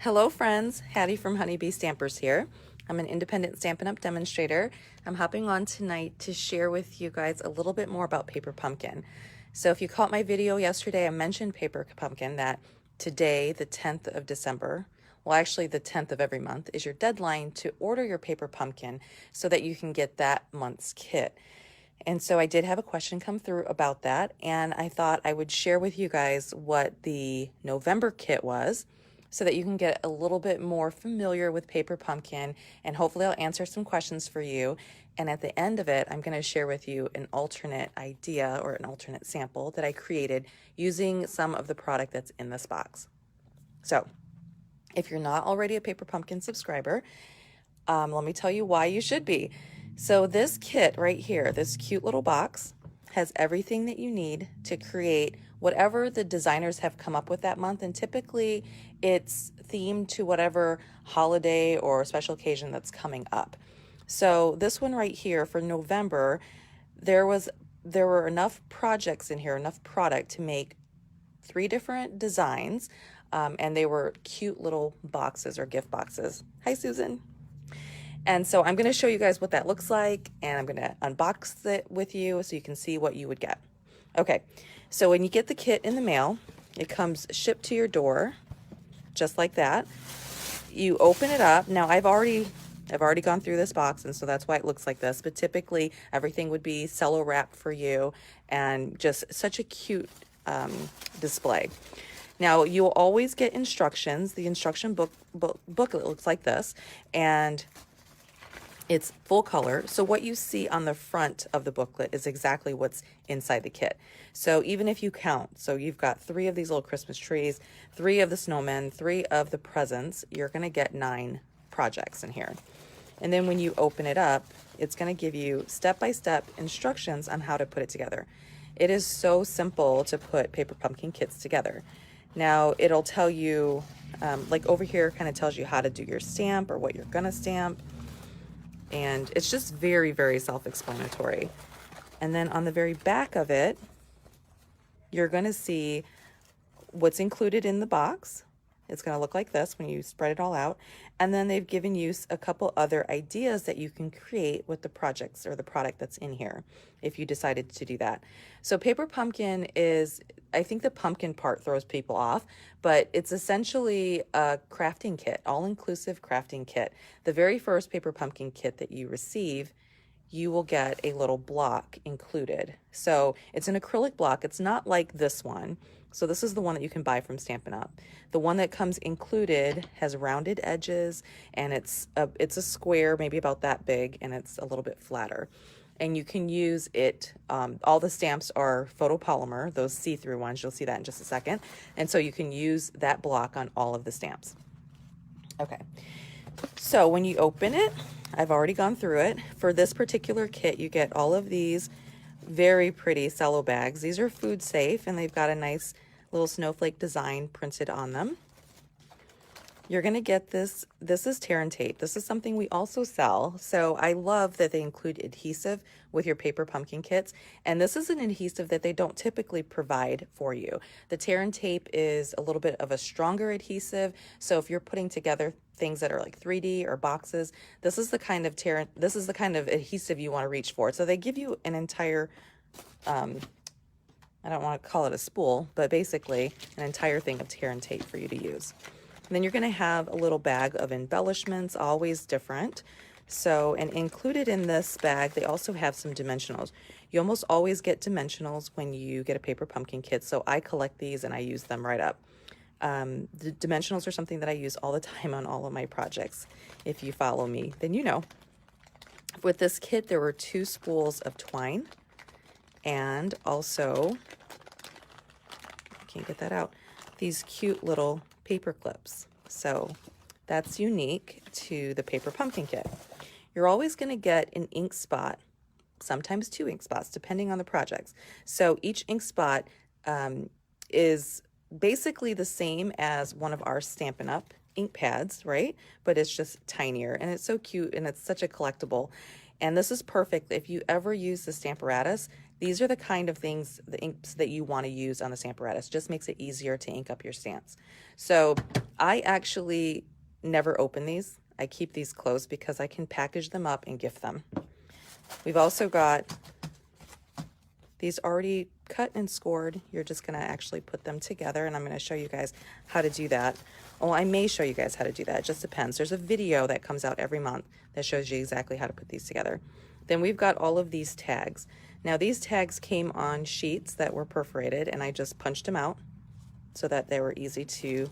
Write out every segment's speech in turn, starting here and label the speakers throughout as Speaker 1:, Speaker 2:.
Speaker 1: Hello friends, Hattie from Honeybee Stampers here. I'm an independent Stampin' Up! Demonstrator. I'm hopping on tonight to share with you guys a little bit more about Paper Pumpkin. So if you caught my video yesterday, I mentioned Paper Pumpkin, that today, the 10th of December, well actually the 10th of every month, is your deadline to order your Paper Pumpkin so that you can get that month's kit. And so I did have a question come through about that, and I thought I would share with you guys what the November kit was, so that you can get a little bit more familiar with Paper Pumpkin, and hopefully I'll answer some questions for you. And at the end of it, I'm going to share with you an alternate idea or an alternate sample that I created using some of the product that's in this box. So if you're not already a Paper Pumpkin subscriber, let me tell you why you should be. So this kit right here, this cute little box, has everything that you need to create whatever the designers have come up with that month, and typically it's themed to whatever holiday or special occasion that's coming up. So this one right here for November, there were enough projects in here, enough product to make 3 different designs, and they were cute little boxes or gift boxes. Hi, Susan. And so I'm going to show you guys what that looks like, and I'm going to unbox it with you so you can see what you would get. Okay, so when you get the kit in the mail, it comes shipped to your door, just like that. You open it up. Now I've already gone through this box, and so that's why it looks like this, but typically everything would be cello wrapped for you, and just such a cute display. Now you'll always get instructions. The instruction booklet looks like this, and it's full color. So what you see on the front of the booklet is exactly what's inside the kit. So even if you count, so you've got 3 of these little Christmas trees, 3 of the snowmen, 3 of the presents, you're going to get 9 projects in here. And then when you open it up, it's going to give you step-by-step instructions on how to put it together. It is so simple to put Paper Pumpkin kits together. Now it'll tell you, like over here kind of tells you how to do your stamp or what you're going to stamp. And it's just very, very self-explanatory. And then on the very back of it, you're going to see what's included in the box. It's going to look like this when you spread it all out. And then they've given you a couple other ideas that you can create with the projects or the product that's in here, if you decided to do that. So Paper Pumpkin is, I think the pumpkin part throws people off, but it's essentially a crafting kit, all-inclusive crafting kit. The very first Paper Pumpkin kit that you receive, you will get a little block included. So it's an acrylic block. It's not like this one. So this is the one that you can buy from Stampin' Up. The one that comes included has rounded edges, and it's a square, maybe about that big, and it's a little bit flatter. And you can use it, all the stamps are photopolymer, those see-through ones. You'll see that in just a second. And so you can use that block on all of the stamps. Okay, so when you open it, I've already gone through it. For this particular kit, you get all of these very pretty cello bags. These are food safe, and they've got a nice little snowflake design printed on them. You're going to get this. This is tear and tape. This is something we also sell. So I love that they include adhesive with your Paper Pumpkin kits. And this is an adhesive that they don't typically provide for you. The tear and tape is a little bit of a stronger adhesive. So if you're putting together things that are like 3D or boxes, this is the kind of adhesive you want to reach for. So they give you an entire, I don't want to call it a spool, but basically an entire thing of tear and tape for you to use. And then you're going to have a little bag of embellishments, always different. So, and included in this bag, they also have some dimensionals. You almost always get dimensionals when you get a Paper Pumpkin kit. So I collect these and I use them right up. The dimensionals are something that I use all the time on all of my projects. If you follow me, then you know. With this kit, there were 2 spools of twine, and also, I can't get that out, these cute little paper clips. So that's unique to the Paper Pumpkin kit. You're always going to get an ink spot, sometimes 2 ink spots, depending on the projects. So each ink spot is basically the same as one of our Stampin' Up! Ink pads, right? But it's just tinier, and it's so cute, and it's such a collectible. And this is perfect if you ever use the Stamparatus These are the kind of things, the inks that you want to use on the Stamparatus. Just makes it easier to ink up your stamps. So I actually never open these. I keep these closed because I can package them up and gift them. We've also got these already cut and scored. You're just going to actually put them together, and I'm going to show you guys how to do that. Oh, I may show you guys how to do that. It just depends. There's a video that comes out every month that shows you exactly how to put these together. Then we've got all of these tags. Now these tags came on sheets that were perforated, and I just punched them out so that they were easy to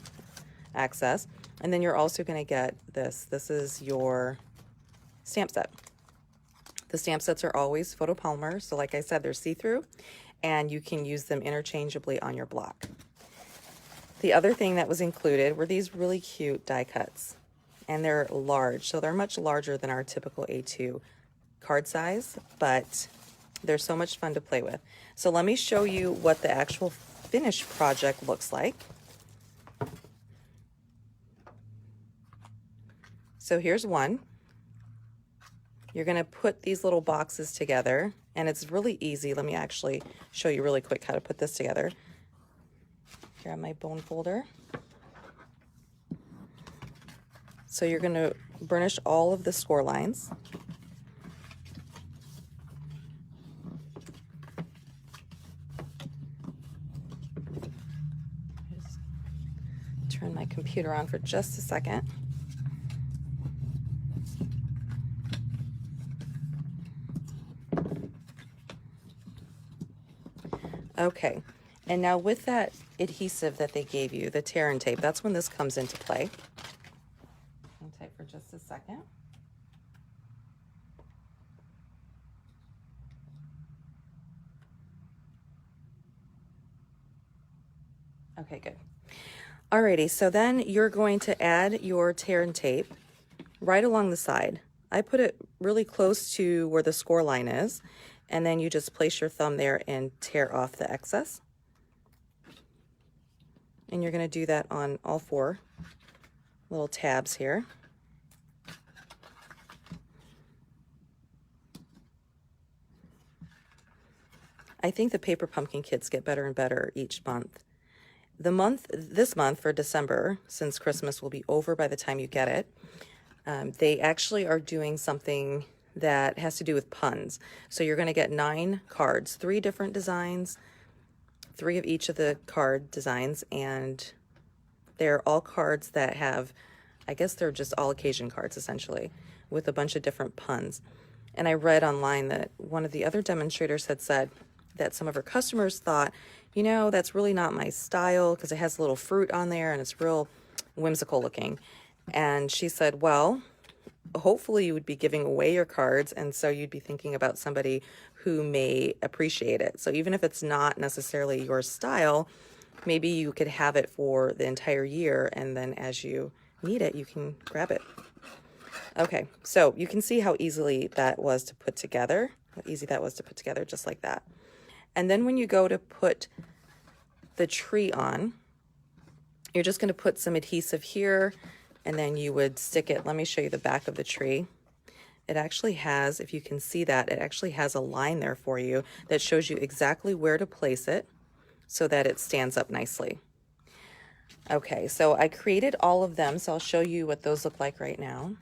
Speaker 1: access. And then you're also going to get this. This is your stamp set. The stamp sets are always photopolymer, so like I said, they're see-through, and you can use them interchangeably on your block. The other thing that was included were these really cute die cuts, and they're large, so they're much larger than our typical A2 card size, but they're so much fun to play with. So let me show you what the actual finished project looks like. So here's one. You're going to put these little boxes together, and it's really easy. Let me actually show you really quick how to put this together. Here on my bone folder. So you're going to burnish all of the score lines. Just turn my computer on for just a second. Okay, and now with that adhesive that they gave you, the tear and tape, that's when this comes into play. Hang tight for just a second. Okay, good. Alrighty, so then you're going to add your tear and tape right along the side. I put it really close to where the score line is, and then you just place your thumb there and tear off the excess. And you're going to do that on all four little tabs here. I think the paper pumpkin kits get better and better each month. This month for December, since Christmas will be over by the time you get it, they actually are doing something that has to do with puns. So you're going to get 9 cards, 3 different designs, 3 of each of the card designs, and they're all cards that have, I guess they're just all occasion cards essentially, with a bunch of different puns. And I read online that one of the other demonstrators had said that some of her customers thought, you know, that's really not my style because it has a little fruit on there and it's real whimsical looking. And she said, well, hopefully you would be giving away your cards, and so you'd be thinking about somebody who may appreciate it. So even if it's not necessarily your style, maybe you could have it for the entire year, and then as you need it, you can grab it. Okay, so you can see how easily that was to put together, just like that. And then when you go to put the tree on, you're just going to put some adhesive here, and then you would stick it. Let me show you the back of the tree. It actually has, if you can see that, it actually has a line there for you that shows you exactly where to place it so that it stands up nicely. Okay, so I created all of them, so I'll show you what those look like right now.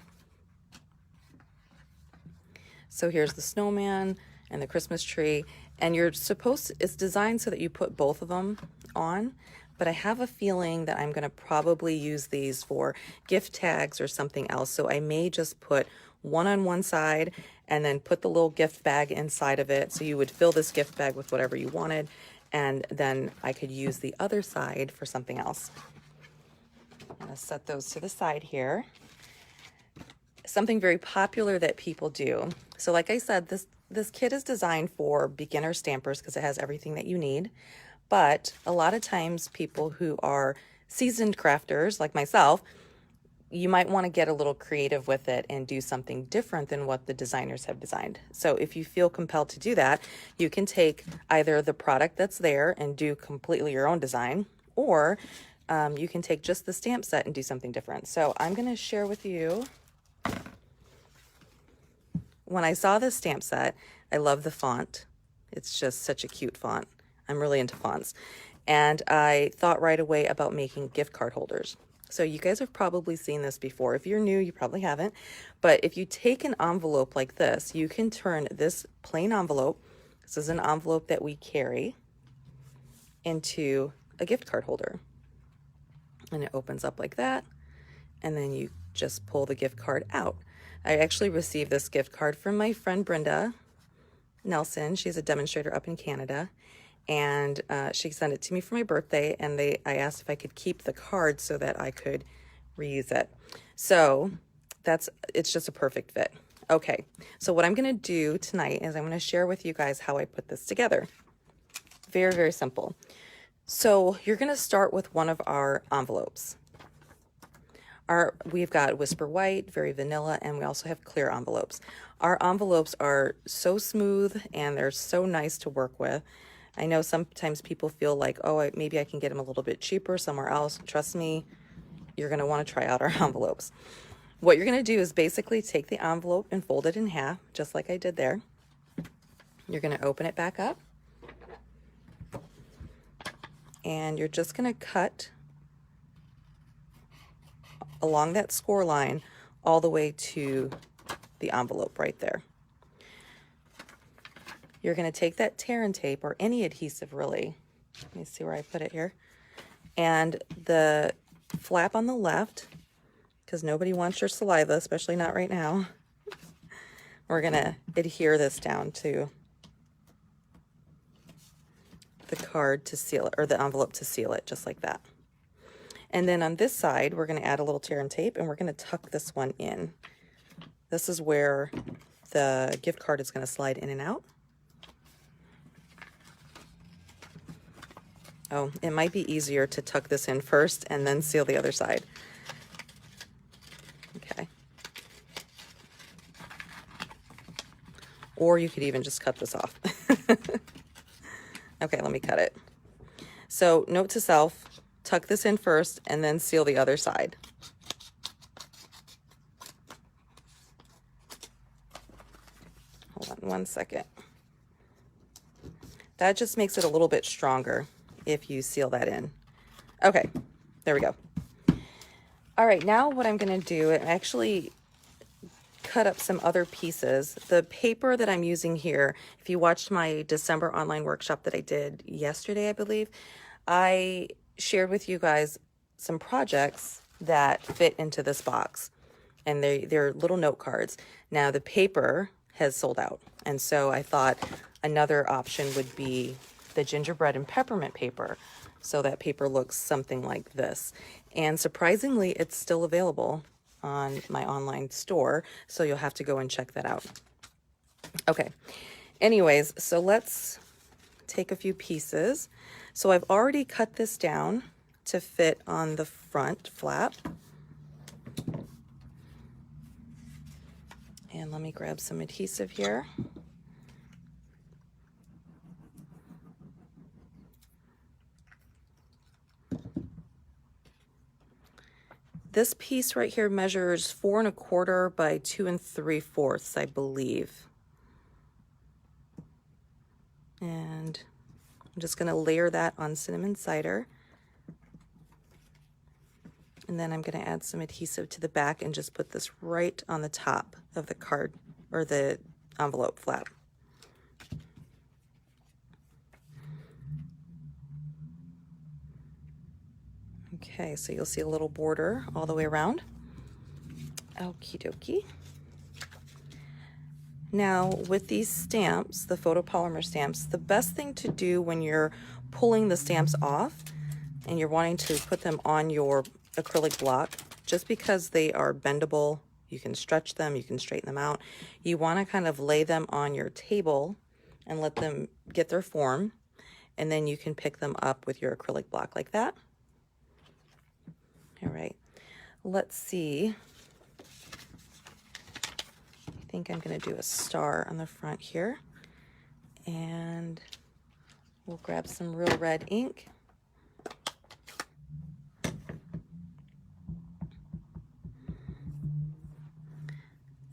Speaker 1: So here's the snowman and the Christmas tree, and it's designed so that you put both of them on, but I have a feeling that I'm going to probably use these for gift tags or something else. So I may just put one on one side and then put the little gift bag inside of it. So you would fill this gift bag with whatever you wanted, and then I could use the other side for something else. I'm going to set those to the side here. Something very popular that people do. So like I said, this kit is designed for beginner stampers because it has everything that you need. But a lot of times people who are seasoned crafters like myself, you might want to get a little creative with it and do something different than what the designers have designed. So if you feel compelled to do that, you can take either the product that's there and do completely your own design, or you can take just the stamp set and do something different. So I'm going to share with you. When I saw this stamp set, I love the font. It's just such a cute font. I'm really into fonts. And I thought right away about making gift card holders. So you guys have probably seen this before. If you're new, you probably haven't. But if you take an envelope like this, you can turn this plain envelope, this is an envelope that we carry, into a gift card holder. And it opens up like that. And then you just pull the gift card out. I actually received this gift card from my friend Brenda Nelson. She's a demonstrator up in Canada. And she sent it to me for my birthday, and I asked if I could keep the card so that I could reuse it. So it's just a perfect fit. Okay, so what I'm going to do tonight is I'm going to share with you guys how I put this together. Very, very simple. So you're going to start with one of our envelopes. We've got Whisper White, very vanilla, and we also have clear envelopes. Our envelopes are so smooth and they're so nice to work with. I know sometimes people feel like, oh, maybe I can get them a little bit cheaper somewhere else. Trust me, you're going to want to try out our envelopes. What you're going to do is basically take the envelope and fold it in half, just like I did there. You're going to open it back up. And you're just going to cut along that score line all the way to the envelope right there. You're going to take that tear and tape, or any adhesive really. Let me see where I put it here. And the flap on the left, because nobody wants your saliva, especially not right now. We're going to adhere this down to the card to seal it, or the envelope to seal it, just like that. And then on this side, we're going to add a little tear and tape, and we're going to tuck this one in. This is where the gift card is going to slide in and out. Oh, it might be easier to tuck this in first and then seal the other side. Okay. Or you could even just cut this off. Okay, let me cut it. So note to self, tuck this in first and then seal the other side. Hold on one second. That just makes it a little bit stronger if you seal that in. Okay, there we go. All right, now what I'm going to do, I actually cut up some other pieces. The paper that I'm using here, if you watched my December online workshop that I did yesterday, I believe, I shared with you guys some projects that fit into this box, and they're little note cards. Now the paper has sold out, and so I thought another option would be the gingerbread and peppermint paper. So that paper looks something like this. And surprisingly, it's still available on my online store. So you'll have to go and check that out. Okay. Anyways, so let's take a few pieces. So I've already cut this down to fit on the front flap. And let me grab some adhesive here. This piece right here measures 4 1/4 by 2 3/4, I believe. And I'm just going to layer that on cinnamon cider. And then I'm going to add some adhesive to the back and just put this right on the top of the card, or the envelope flap. Okay, so you'll see a little border all the way around. Okie dokie. Now with these stamps, the photopolymer stamps, the best thing to do when you're pulling the stamps off and you're wanting to put them on your acrylic block, just because they are bendable, you can stretch them, you can straighten them out, you want to kind of lay them on your table and let them get their form, and then you can pick them up with your acrylic block like that. All right, let's see. I think I'm going to do a star on the front here, and we'll grab some real red ink.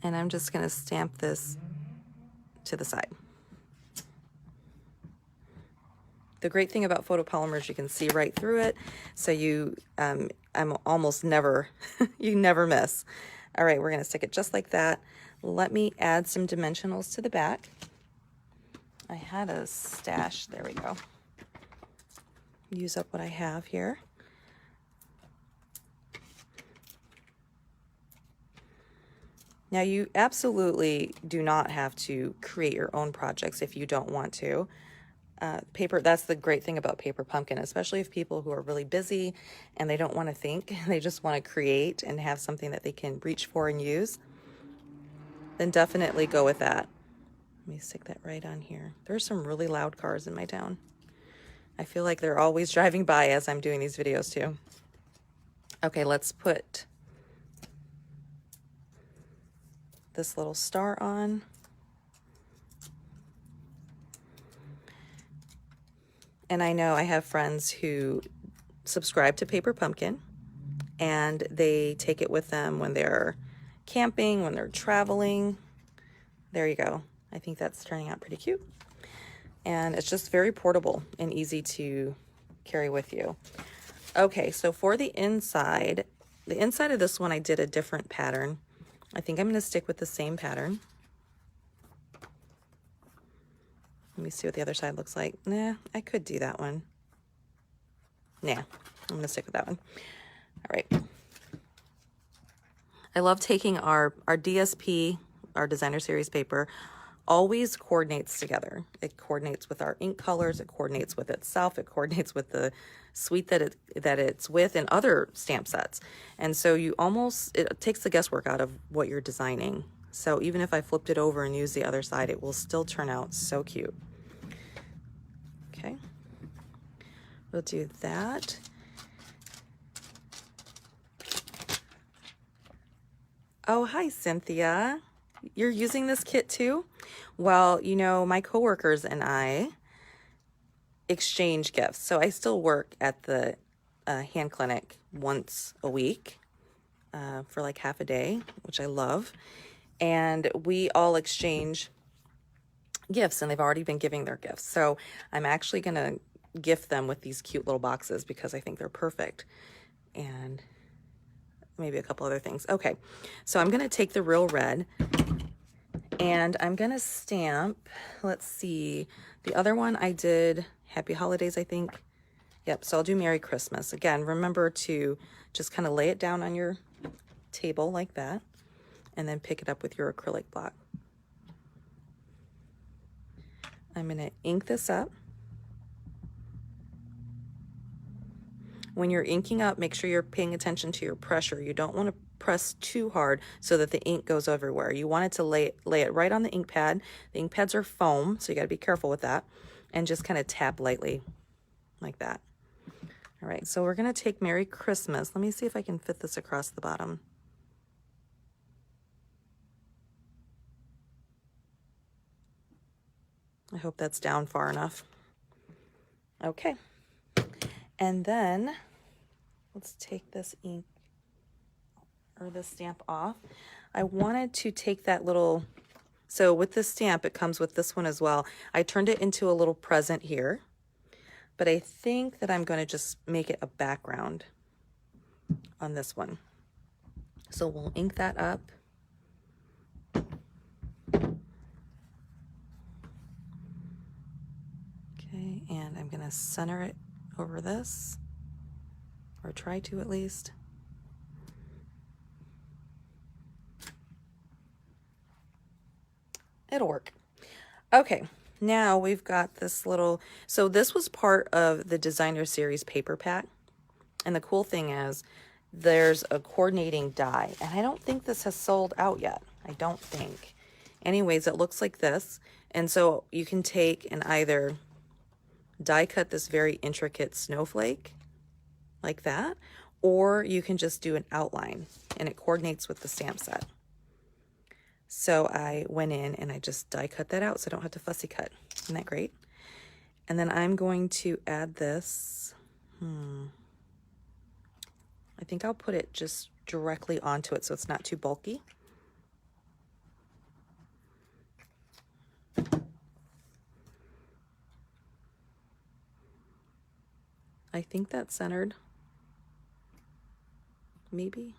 Speaker 1: And I'm just going to stamp this to the side. The great thing about photopolymer is you can see right through it, so you, I'm almost never, you never miss. All right, we're gonna stick it just like that. Let me add some dimensionals to the back. I had a stash, there we go. Use up what I have here. Now you absolutely do not have to create your own projects if you don't want to. Paper, that's the great thing about Paper Pumpkin, especially if people who are really busy and they don't want to think, they just want to create and have something that they can reach for and use, then definitely go with that. Let me stick that right on here. There's some really loud cars in my town. I feel like they're always driving by as I'm doing these videos too. Okay, let's put this little star on. And I know I have friends who subscribe to Paper Pumpkin and they take it with them when they're camping, when they're traveling. There you go. I think that's turning out pretty cute. And it's just very portable and easy to carry with you. Okay, so for the inside of this one, I did a different pattern. I think I'm going to stick with the same pattern. Let me see what the other side looks like. Nah, I could do that one. Nah, I'm going to stick with that one. All right. I love taking our DSP, our designer series paper, always coordinates together. It coordinates with our ink colors, it coordinates with itself, it coordinates with the suite that it's with and other stamp sets. And so it takes the guesswork out of what you're designing. So even if I flipped it over and used the other side, it will still turn out so cute. Okay, we'll do that. Oh, hi, Cynthia. You're using this kit too? Well, you know, my coworkers and I exchange gifts. So I still work at the hand clinic once a week for like half a day, which I love. And we all exchange gifts, and they've already been giving their gifts. So I'm actually going to gift them with these cute little boxes because I think they're perfect. And maybe a couple other things. Okay, so I'm going to take the Real Red and I'm going to stamp, let's see, the other one I did Happy Holidays, I think. Yep, so I'll do Merry Christmas. Again, remember to just kind of lay it down on your table like that and then pick it up with your acrylic block. I'm going to ink this up. When you're inking up, make sure you're paying attention to your pressure. You don't want to press too hard so that the ink goes everywhere. You want it to lay it right on the ink pad. The ink pads are foam, so you got to be careful with that. And just kind of tap lightly like that. All right, so we're going to take Merry Christmas. Let me see if I can fit this across the bottom. I hope that's down far enough. Okay. And then let's take this ink or this stamp off. I wanted to take that little, so with this stamp, it comes with this one as well. I turned it into a little present here, but I think that I'm going to just make it a background on this one. So we'll ink that up. Okay, and I'm going to center it over this, or try to at least. It'll work. Okay, now we've got this little, so this was part of the designer series paper pack, and the cool thing is there's a coordinating die, and I don't think this has sold out yet. I don't think. Anyways, it looks like this, and so you can take and either die cut this very intricate snowflake like that, or you can just do an outline and it coordinates with the stamp set. So I went in and I just die cut that out so I don't have to fussy cut. Isn't that great? And then I'm going to add this. I think I'll put it just directly onto it so it's not too bulky. I think that's centered. Maybe.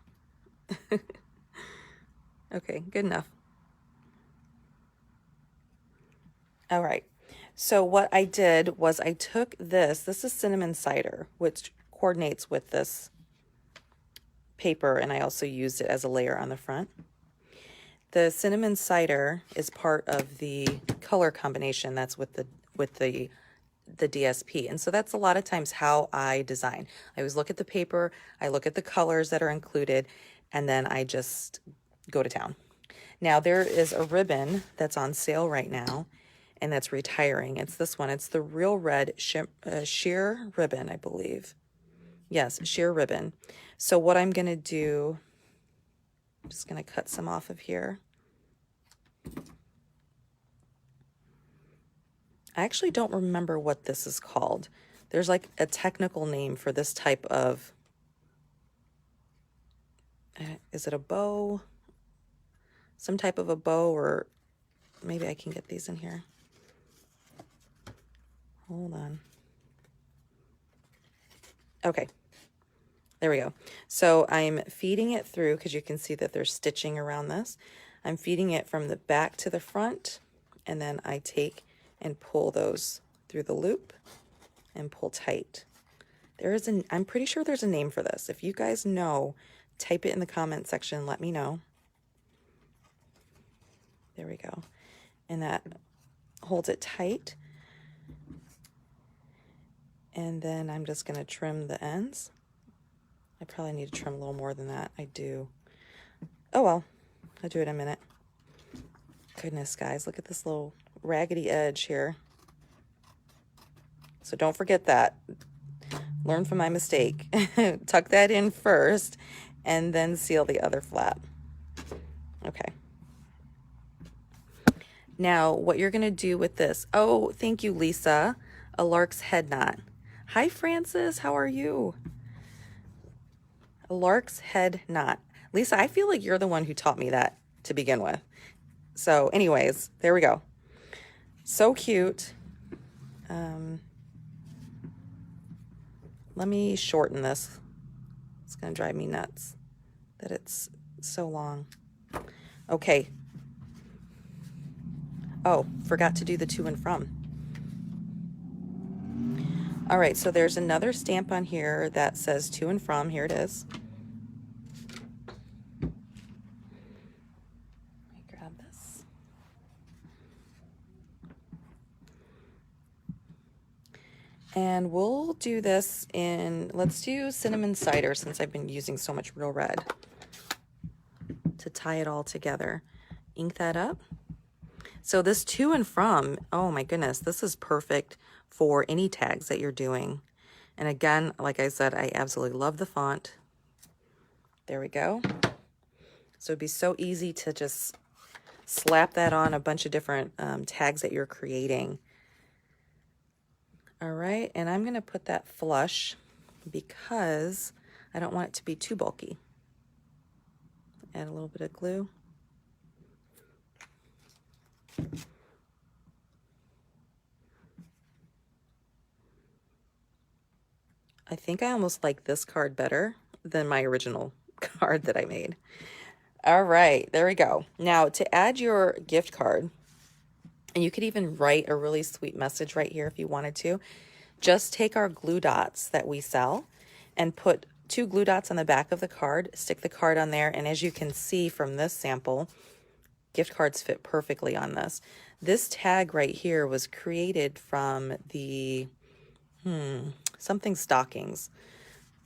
Speaker 1: Okay, good enough. All right. So what I did was I took this is cinnamon cider, which coordinates with this paper, and I also used it as a layer on the front. The cinnamon cider is part of the color combination that's with the DSP. And so that's a lot of times how I design. I always look at the paper, I look at the colors that are included, and then I just go to town. Now there is a ribbon that's on sale right now, and that's retiring. It's this one. It's the Real Red sheer ribbon, I believe. Yes, sheer ribbon. So what I'm going to do, I'm just going to cut some off of here. I actually don't remember what this is called. There's like a technical name for this type of, is it a bow? Some type of a bow, or maybe I can get these in here. Hold on. Okay, there we go. So I'm feeding it through, because you can see that there's stitching around this. I'm feeding it from the back to the front, and then I take and pull those through the loop and pull tight. I'm pretty sure there's a name for this. If you guys know, type it in the comment section, let me know. There we go. And that holds it tight. And then I'm just going to trim the ends. I probably need to trim a little more than that. I do. Oh well, I'll do it in a minute. Goodness, guys, look at this little raggedy edge here. So don't forget that. Learn from my mistake. Tuck that in first and then seal the other flap. Okay. Now, what you're going to do with this. Oh, thank you, Lisa. A lark's head knot. Hi, Francis. How are you? A lark's head knot. Lisa, I feel like you're the one who taught me that to begin with. So anyways, there we go. So cute. Let me shorten this. It's going to drive me nuts that it's so long. Okay. Oh, forgot to do the to and from. All right, so there's another stamp on here that says to and from. Here it is. Let me grab this. And we'll do this in, let's do cinnamon cider, since I've been using so much Real Red to tie it all together. Ink that up. So this to and from, oh my goodness, this is perfect for any tags that you're doing. And again, like I said, I absolutely love the font. There we go. So it'd be so easy to just slap that on a bunch of different tags that you're creating. All right, and I'm gonna put that flush because I don't want it to be too bulky. Add a little bit of glue. I think I almost like this card better than my original card that I made. All right, there we go. Now to add your gift card, and you could even write a really sweet message right here if you wanted to, just take our glue dots that we sell and put 2 glue dots on the back of the card, stick the card on there, and as you can see from this sample, gift cards fit perfectly on this. This tag right here was created from the something stockings.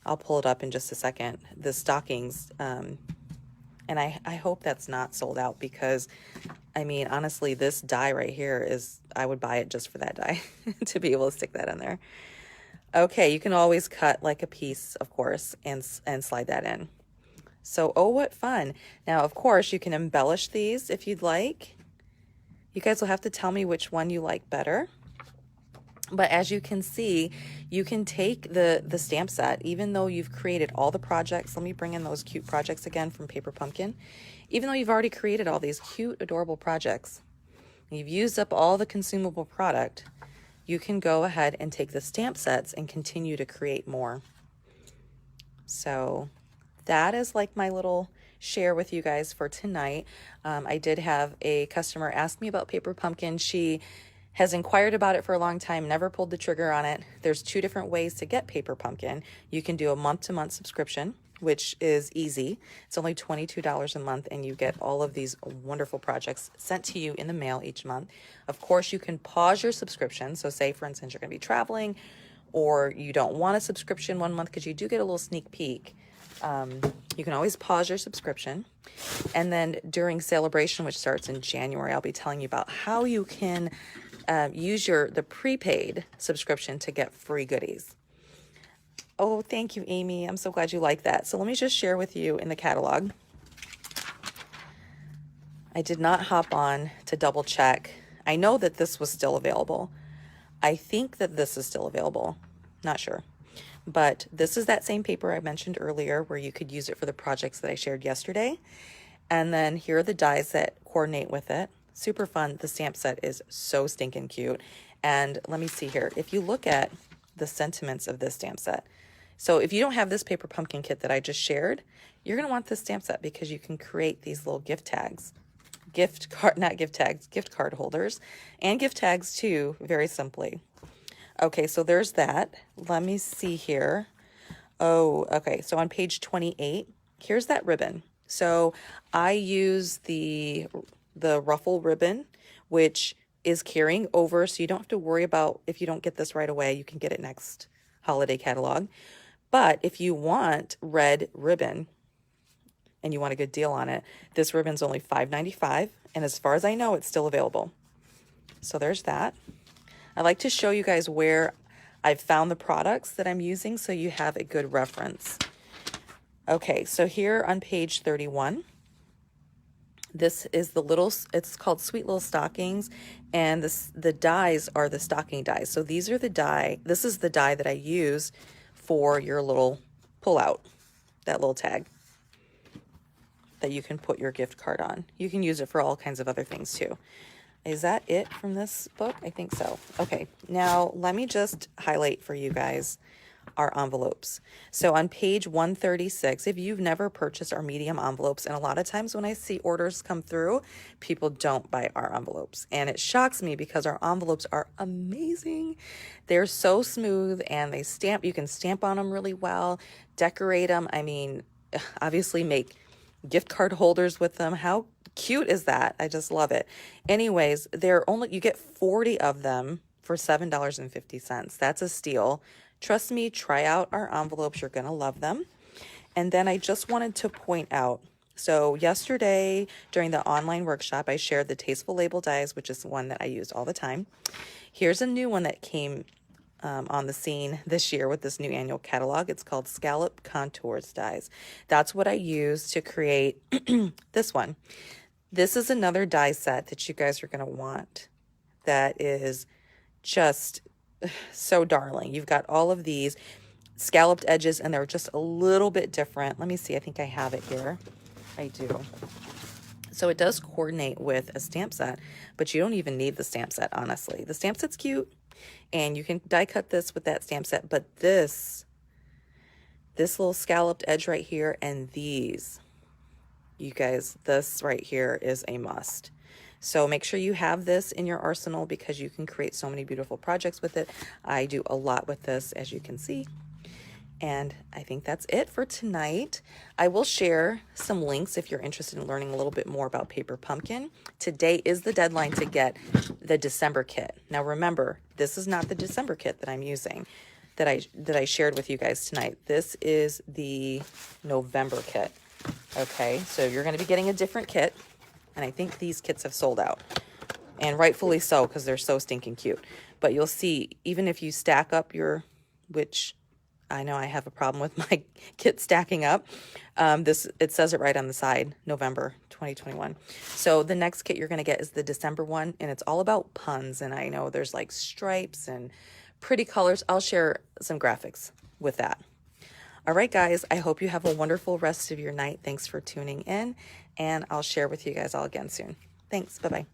Speaker 1: I'll pull it up in just a second. The stockings, and I hope that's not sold out, because I mean, honestly, this die right here is, I would buy it just for that die to be able to stick that in there. Okay, you can always cut like a piece, of course, and slide that in. So, oh, what fun. Now, of course, you can embellish these if you'd like. You guys will have to tell me which one you like better. But as you can see, you can take the stamp set, even though you've created all the projects. Let me bring in those cute projects again from Paper Pumpkin. Even though you've already created all these cute, adorable projects, you've used up all the consumable product, you can go ahead and take the stamp sets and continue to create more. So that is like my little share with you guys for tonight. I did have a customer ask me about Paper Pumpkin. She has inquired about it for a long time, never pulled the trigger on it. There's 2 different ways to get Paper Pumpkin. You can do a month-to-month subscription, which is easy. It's only $22 a month, and you get all of these wonderful projects sent to you in the mail each month. Of course, you can pause your subscription. So say, for instance, you're going to be traveling, or you don't want a subscription 1 month because you do get a little sneak peek. You can always pause your subscription. And then during celebration, which starts in January, I'll be telling you about how you can use the prepaid subscription to get free goodies. Oh, thank you, Amy. I'm so glad you like that. So let me just share with you in the catalog. I did not hop on to double check. I know that this was still available. I think that this is still available. Not sure. But this is that same paper I mentioned earlier where you could use it for the projects that I shared yesterday. And then here are the dies that coordinate with it. Super fun. The stamp set is so stinking cute. And let me see here. If you look at the sentiments of this stamp set, so if you don't have this Paper Pumpkin kit that I just shared, you're going to want this stamp set because you can create these little gift tags. Gift card holders, and gift tags too, very simply. Okay, so there's that. Let me see here. Oh, okay, so on page 28, here's that ribbon. So I use the ruffle ribbon, which is carrying over, so you don't have to worry about if you don't get this right away. You can get it next holiday catalog. But if you want red ribbon and you want a good deal on it, this ribbon's only $5.95, and as far as I know, it's still available. So there's that. I like to show you guys where I've found the products that I'm using so you have a good reference. Okay, so here on page 31, this is it's called Sweet Little Stockings, and the dies are the stocking dies. So these are the die, this is the die that I use for your little pull out, that little tag that you can put your gift card on. You can use it for all kinds of other things too. Is that it from this book? I think so. Okay, now let me just highlight for you guys our envelopes. So on page 136, if you've never purchased our medium envelopes, and a lot of times when I see orders come through, people don't buy our envelopes. And it shocks me because our envelopes are amazing. They're so smooth, and you can stamp on them really well, decorate them. I mean, obviously make gift card holders with them. How cute is that? I just love it. Anyways, you get 40 of them for $7.50. That's a steal. Trust me, try out our envelopes. You're going to love them. And then I just wanted to point out, so yesterday during the online workshop, I shared the Tasteful Label dies, which is one that I use all the time. Here's a new one that came on the scene this year with this new annual catalog. It's called Scallop Contours dies. That's what I use to create this one. This is another die set that you guys are going to want that is just so darling. You've got all of these scalloped edges, and they're just a little bit different. Let me see. I think I have it here. I do. So it does coordinate with a stamp set, but you don't even need the stamp set, honestly. The stamp set's cute, and you can die cut this with that stamp set, but this little scalloped edge right here, and these, you guys, this right here is a must. So make sure you have this in your arsenal because you can create so many beautiful projects with it. I do a lot with this, as you can see. And I think that's it for tonight. I will share some links if you're interested in learning a little bit more about Paper Pumpkin. Today is the deadline to get the December kit. Now remember, this is not the December kit that I'm using, that I shared with you guys tonight. This is the November kit. Okay, so you're going to be getting a different kit, and I think these kits have sold out, and rightfully so because they're so stinking cute. But you'll see, even if you stack up which I know I have a problem with my kit stacking up, it says it right on the side, November 2021. So the next kit you're going to get is the December one, and it's all about puns, and I know there's like stripes and pretty colors. I'll share some graphics with that. All right, guys, I hope you have a wonderful rest of your night. Thanks for tuning in, and I'll share with you guys all again soon. Thanks. Bye-bye.